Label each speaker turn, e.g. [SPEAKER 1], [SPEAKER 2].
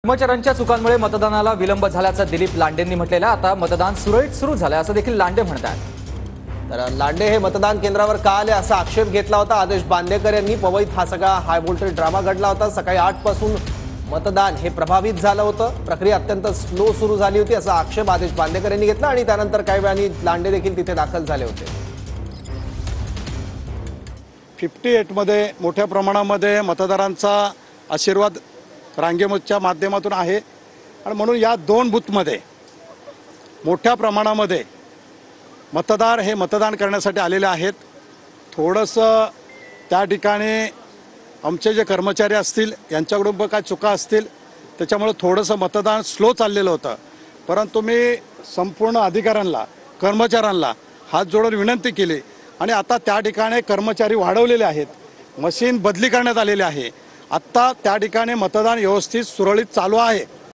[SPEAKER 1] कर्मचाऱ्यांच्या चुकांमुळे मतदानाला विलंब झाल्याचं दिलीप लांडेंनी म्हटलेलं आहे। आता मतदान सुरळीत सुरू झालं असं देखील लांडे म्हणतात।
[SPEAKER 2] तर लांडे हे मतदान केंद्रावर का आले असा आक्षेप घेतला होता आदेश बांदेकर यांनी। पवईत हा सगळा हाय व्होल्टेज ड्रामा घडला होता। सकाळी 8 पासून मतदान हे प्रभावित झालं होतं। प्रक्रिया अत्यंत स्लो सुरू झाली होती असा आक्षेप आदेश बांदेकर यांनी घेतला आणि त्यानंतर काही वेळाने लांडे देखील तिथे दाखल झाले होते।
[SPEAKER 3] 58 मध्ये मोठ्या प्रमाणामध्ये मतदारांचा आशीर्वाद रांगेमतच्या माध्यमातून आहे आणि म्हणून या दोन बूथमध्ये मोठ्या प्रमाणामध्ये मतदार हे मतदान करण्यासाठी आलेले आहेत। थोडंसं त्या ठिकाणी आमचे जे कर्मचारी असतील यांच्याकडून पण काय चुका असतील त्याच्यामुळे थोडंसं मतदान स्लो चाललेलं होतं। परंतु मी संपूर्ण अधिकाऱ्यांना कर्मचाऱ्यांना हात जोडून विनंती केली आणि आता त्या ठिकाणी कर्मचारी वाढवलेले आहेत, मशीन बदली करण्यात आलेली आहे। आत्ता त्या ठिकाणी मतदान व्यवस्थित सुरळीत चालू आहे।